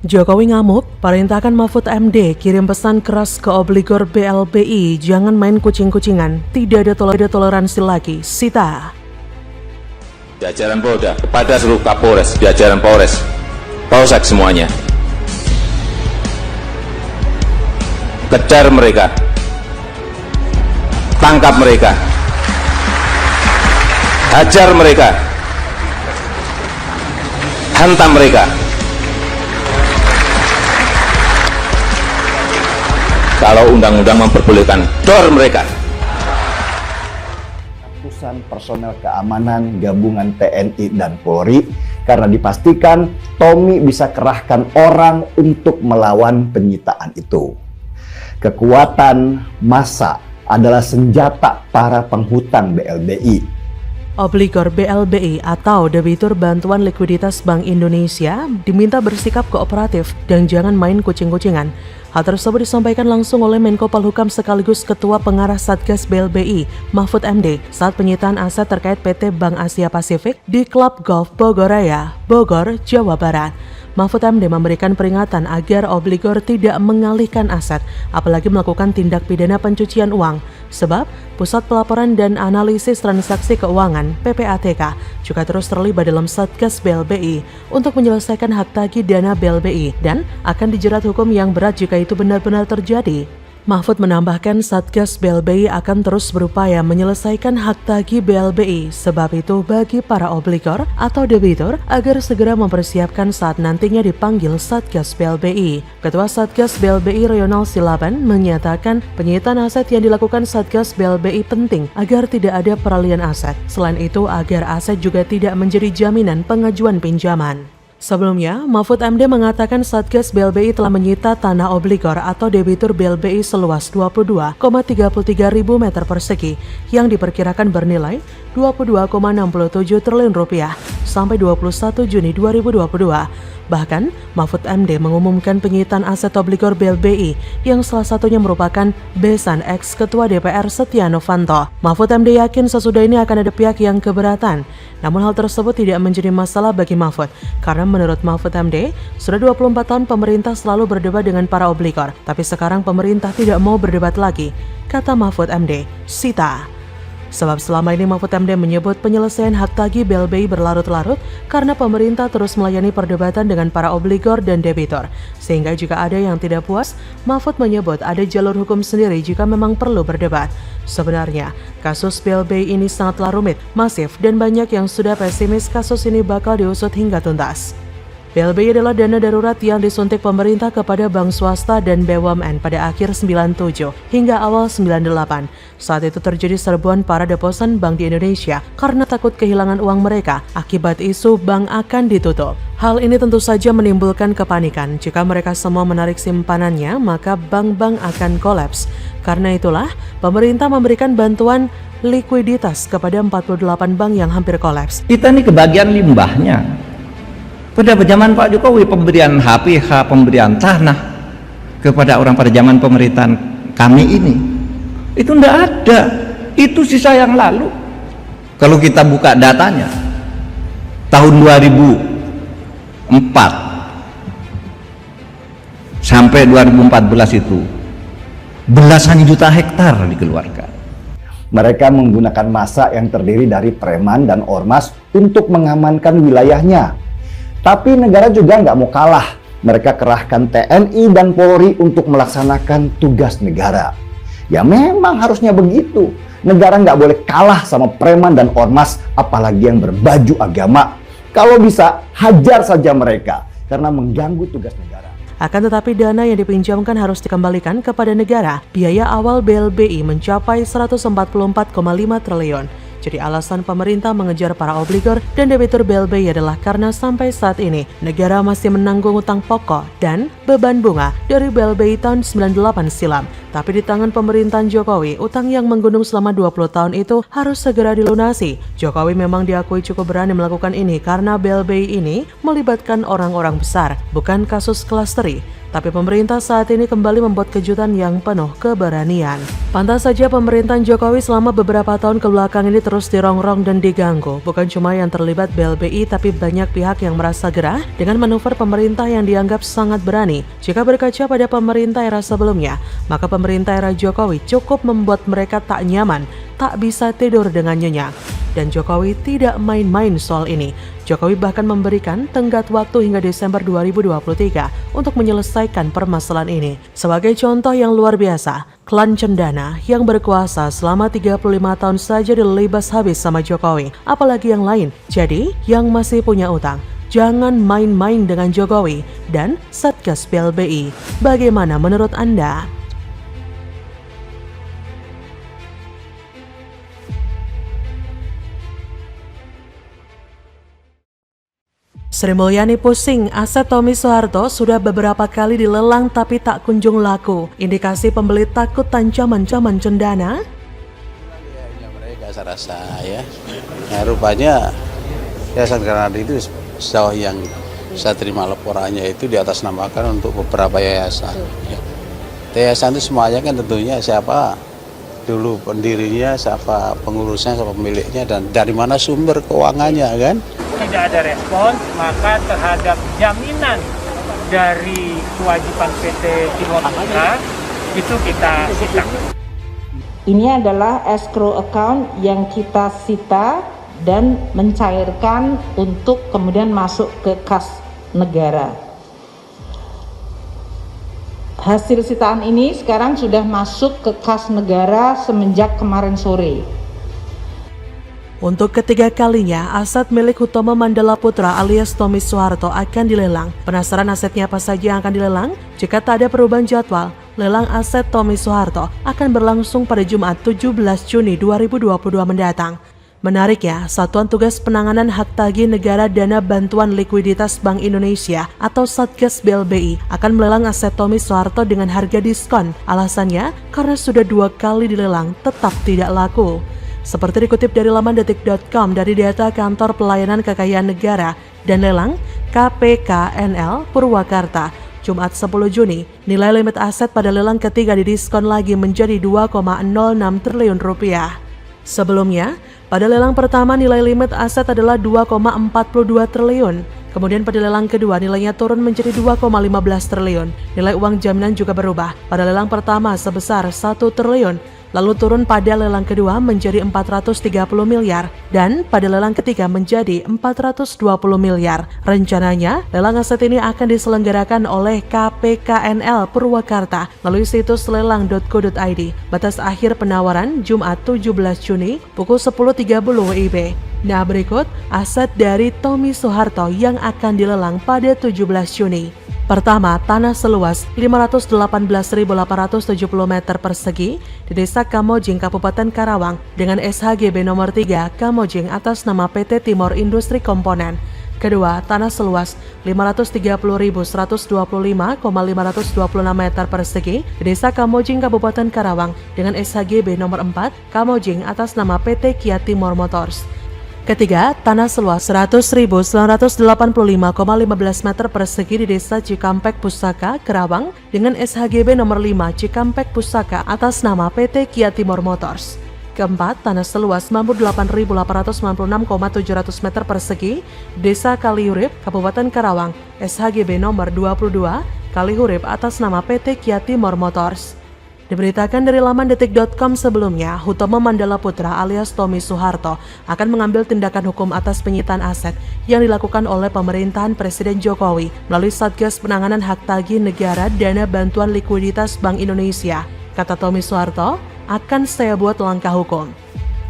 Jokowi ngamuk, perintahkan Mahfud MD kirim pesan keras ke obligor BLBI, jangan main kucing-kucingan, tidak ada toleransi lagi, Sita. Jajaran Polda kepada seluruh Kapolres, jajaran Polres, Polsek semuanya, kejar mereka, tangkap mereka, hajar mereka, hantam mereka. Kalau undang-undang memperbolehkan, dor mereka. Ratusan personel keamanan gabungan TNI dan Polri karena dipastikan Tommy bisa kerahkan orang untuk melawan penyitaan itu. Kekuatan massa adalah senjata para penghutang BLBI. Obligor BLBI atau Debitur Bantuan Likuiditas Bank Indonesia diminta bersikap kooperatif dan jangan main kucing-kucingan. Hal tersebut disampaikan langsung oleh Menko Polhukam sekaligus Ketua Pengarah Satgas BLBI, Mahfud MD, saat penyitaan aset terkait PT Bank Asia Pasifik di Klub Golf Bogoraya, Bogor, Jawa Barat. Mahfud MD memberikan peringatan agar obligor tidak mengalihkan aset, apalagi melakukan tindak pidana pencucian uang. Sebab, Pusat Pelaporan dan Analisis Transaksi Keuangan (PPATK) juga terus terlibat dalam Satgas BLBI untuk menyelesaikan hak tagih dana BLBI dan akan dijerat hukum yang berat jika itu benar-benar terjadi. Mahfud menambahkan Satgas BLBI akan terus berupaya menyelesaikan hak tagih BLBI, sebab itu bagi para obligor atau debitur agar segera mempersiapkan saat nantinya dipanggil Satgas BLBI. Ketua Satgas BLBI Rional Silaban menyatakan penyitaan aset yang dilakukan Satgas BLBI penting agar tidak ada peralihan aset. Selain itu agar aset juga tidak menjadi jaminan pengajuan pinjaman. Sebelumnya, Mahfud MD mengatakan Satgas BLBI telah menyita tanah obligor atau debitur BLBI seluas 22,33 ribu meter persegi yang diperkirakan bernilai 22,67 triliun rupiah sampai 21 Juni 2022. Bahkan, Mahfud MD mengumumkan penyitaan aset obligor BLBI yang salah satunya merupakan besan ex-ketua DPR Setia Novanto. Mahfud MD yakin sesudah ini akan ada pihak yang keberatan. Namun hal tersebut tidak menjadi masalah bagi Mahfud, karena menurut Mahfud MD, sudah 24 tahun pemerintah selalu berdebat dengan para obligor, tapi sekarang pemerintah tidak mau berdebat lagi, kata Mahfud MD. Sita. Sebab selama ini Mahfud MD menyebut penyelesaian hak tagih BLBI berlarut-larut karena pemerintah terus melayani perdebatan dengan para obligor dan debitor. Sehingga jika ada yang tidak puas, Mahfud menyebut ada jalur hukum sendiri jika memang perlu berdebat. Sebenarnya, kasus BLBI ini sangatlah rumit, masif, dan banyak yang sudah pesimis kasus ini bakal diusut hingga tuntas. BLBI adalah dana darurat yang disuntik pemerintah kepada bank swasta dan BUMN pada akhir 97 hingga awal 98. Saat itu terjadi serbuan para deposan bank di Indonesia karena takut kehilangan uang mereka akibat isu bank akan ditutup. Hal ini tentu saja menimbulkan kepanikan. Jika mereka semua menarik simpanannya, maka bank-bank akan kolaps. Karena itulah, pemerintah memberikan bantuan likuiditas kepada 48 bank yang hampir kolaps. Kita ini kebagian limbahnya. Pada zaman Pak Jokowi pemberian HPH, pemberian tanah kepada orang pada zaman pemerintahan kami ini itu tidak ada, itu sisa yang lalu. Kalau kita buka datanya tahun 2004 sampai 2014 itu belasan juta hektar dikeluarkan. Mereka menggunakan massa yang terdiri dari preman dan ormas untuk mengamankan wilayahnya. Tapi negara juga nggak mau kalah. Mereka kerahkan TNI dan Polri untuk melaksanakan tugas negara. Ya memang harusnya begitu. Negara nggak boleh kalah sama preman dan ormas, apalagi yang berbaju agama. Kalau bisa, hajar saja mereka karena mengganggu tugas negara. Akan tetapi dana yang dipinjamkan harus dikembalikan kepada negara. Biaya awal BLBI mencapai 144,5 triliun. Jadi alasan pemerintah mengejar para obligor dan debitur BLBI adalah karena sampai saat ini negara masih menanggung utang pokok dan beban bunga dari BLBI tahun 98 silam. Tapi di tangan pemerintahan Jokowi, utang yang menggunung selama 20 tahun itu harus segera dilunasi. Jokowi memang diakui cukup berani melakukan ini karena BLBI ini melibatkan orang-orang besar, bukan kasus klasteri. Tapi pemerintah saat ini kembali membuat kejutan yang penuh keberanian. Pantas saja pemerintahan Jokowi selama beberapa tahun kebelakang ini terus dirongrong dan diganggu. Bukan cuma yang terlibat BLBI, tapi banyak pihak yang merasa gerah dengan manuver pemerintah yang dianggap sangat berani. Jika berkaca pada pemerintah era sebelumnya, maka pemerintah era Jokowi cukup membuat mereka tak nyaman, tak bisa tidur dengan nyenyak. Dan Jokowi tidak main-main soal ini. Jokowi bahkan memberikan tenggat waktu hingga Desember 2023 untuk menyelesaikan permasalahan ini. Sebagai contoh yang luar biasa, klan Cendana yang berkuasa selama 35 tahun saja dilibas habis sama Jokowi, apalagi yang lain. Jadi, yang masih punya utang, jangan main-main dengan Jokowi dan Satgas BLBI. Bagaimana menurut Anda? Sri Mulyani pusing, aset Tommy Soeharto sudah beberapa kali dilelang tapi tak kunjung laku. Indikasi pembeli takut ancaman-ancaman Cendana? Ya, mereka saya rasa ya. Nah, rupanya Yayasan Granadi itu sejauh yang saya terima laporannya itu diatasnamakan untuk beberapa yayasan. Ya. Yayasan itu semuanya kan tentunya siapa dulu pendirinya, siapa pengurusnya, siapa pemiliknya, dan dari mana sumber keuangannya kan. Tidak ada respons, maka terhadap jaminan dari kewajiban PT Timor Tengah itu kita sita. Ini adalah escrow account yang kita sita dan mencairkan untuk kemudian masuk ke kas negara. Hasil sitaan ini sekarang sudah masuk ke kas negara semenjak kemarin sore. Untuk ketiga kalinya, aset milik Hutomo Mandala Putra alias Tommy Soeharto akan dilelang. Penasaran asetnya apa saja yang akan dilelang? Jika tak ada perubahan jadwal, lelang aset Tommy Soeharto akan berlangsung pada Jumat 17 Juni 2022 mendatang. Menariknya, Satuan Tugas Penanganan Hak Tagih Negara Dana Bantuan Likuiditas Bank Indonesia atau Satgas BLBI akan melelang aset Tommy Soeharto dengan harga diskon. Alasannya, karena sudah 2 kali dilelang tetap tidak laku. Seperti dikutip dari laman detik.com dari data Kantor Pelayanan Kekayaan Negara dan Lelang KPKNL Purwakarta, Jumat 10 Juni, nilai limit aset pada lelang ketiga didiskon lagi menjadi 2,06 triliun rupiah. Sebelumnya, pada lelang pertama nilai limit aset adalah 2,42 triliun. Kemudian pada lelang kedua nilainya turun menjadi 2,15 triliun. Nilai uang jaminan juga berubah. Pada lelang pertama sebesar 1 triliun, lalu turun pada lelang kedua menjadi 430 miliar dan pada lelang ketiga menjadi 420 miliar. Rencananya, lelang aset ini akan diselenggarakan oleh KPKNL Purwakarta melalui situs lelang.co.id. Batas akhir penawaran Jumat 17 Juni pukul 10.30 WIB. Nah, berikut aset dari Tommy Soeharto yang akan dilelang pada 17 Juni. Pertama, tanah seluas 518.870 meter persegi di Desa Kamojing, Kabupaten Karawang dengan SHGB nomor 3 Kamojing atas nama PT Timor Industri Komponen. Kedua, tanah seluas 530.125,526 meter persegi di Desa Kamojing, Kabupaten Karawang dengan SHGB nomor 4 Kamojing atas nama PT Kia Timor Motors. Ketiga, tanah seluas 100.985,15 meter persegi di Desa Cikampek Pusaka, Karawang dengan SHGB nomor 5 Cikampek Pusaka atas nama PT Kia Timor Motors. Keempat, tanah seluas 98.896,700 meter persegi Desa Kalihurip, Kabupaten Karawang, SHGB nomor 22 Kalihurip atas nama PT Kia Timor Motors. Diberitakan dari laman detik.com sebelumnya, Hutomo Mandala Putra alias Tommy Soeharto akan mengambil tindakan hukum atas penyitaan aset yang dilakukan oleh pemerintahan Presiden Jokowi melalui Satgas Penanganan Hak Tagih Negara Dana Bantuan Likuiditas Bank Indonesia. Kata Tommy Soeharto, akan saya buat langkah hukum.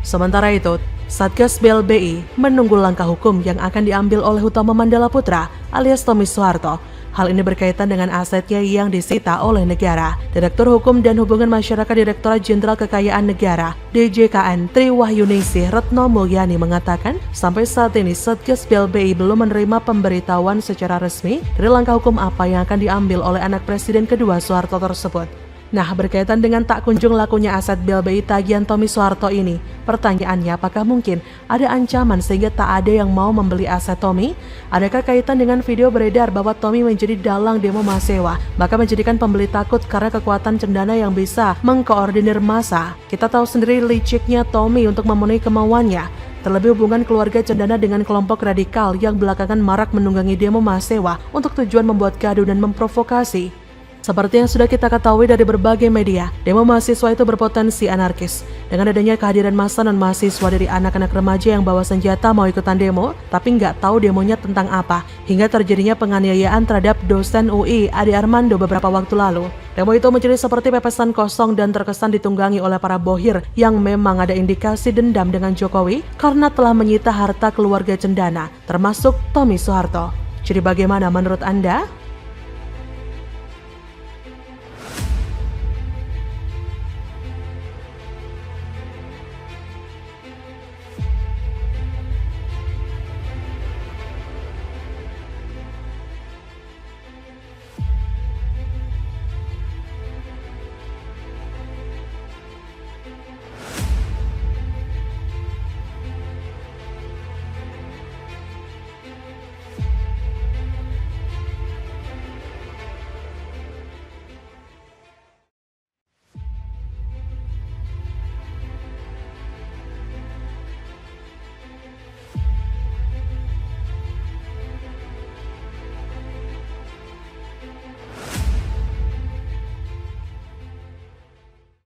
Sementara itu, Satgas BLBI menunggu langkah hukum yang akan diambil oleh Hutomo Mandala Putra alias Tommy Soeharto. Hal ini berkaitan dengan asetnya yang disita oleh negara. Direktur Hukum dan Hubungan Masyarakat Direktorat Jenderal Kekayaan Negara DJKN Triwahyuningsih Retno Mulyani mengatakan, sampai saat ini Satgas BLBI belum menerima pemberitahuan secara resmi dari langkah hukum apa yang akan diambil oleh anak Presiden kedua Soeharto tersebut. Nah, berkaitan dengan tak kunjung lakunya aset BLBI tagihan Tommy Soeharto ini, pertanyaannya apakah mungkin ada ancaman sehingga tak ada yang mau membeli aset Tommy? Adakah kaitan dengan video beredar bahwa Tommy menjadi dalang demo mahasiswa, bahkan menjadikan pembeli takut karena kekuatan cendana yang bisa mengkoordinir massa? Kita tahu sendiri liciknya Tommy untuk memenuhi kemauannya. Terlebih hubungan keluarga cendana dengan kelompok radikal yang belakangan marak menunggangi demo mahasiswa untuk tujuan membuat gaduh dan memprovokasi. Seperti yang sudah kita ketahui dari berbagai media, demo mahasiswa itu berpotensi anarkis. Dengan adanya kehadiran massa non mahasiswa dari anak-anak remaja yang bawa senjata mau ikutan demo, tapi nggak tahu demonya tentang apa, hingga terjadinya penganiayaan terhadap dosen UI Ade Armando beberapa waktu lalu. Demo itu menjadi seperti pepesan kosong dan terkesan ditunggangi oleh para bohir yang memang ada indikasi dendam dengan Jokowi karena telah menyita harta keluarga cendana, termasuk Tommy Soeharto. Jadi bagaimana menurut Anda?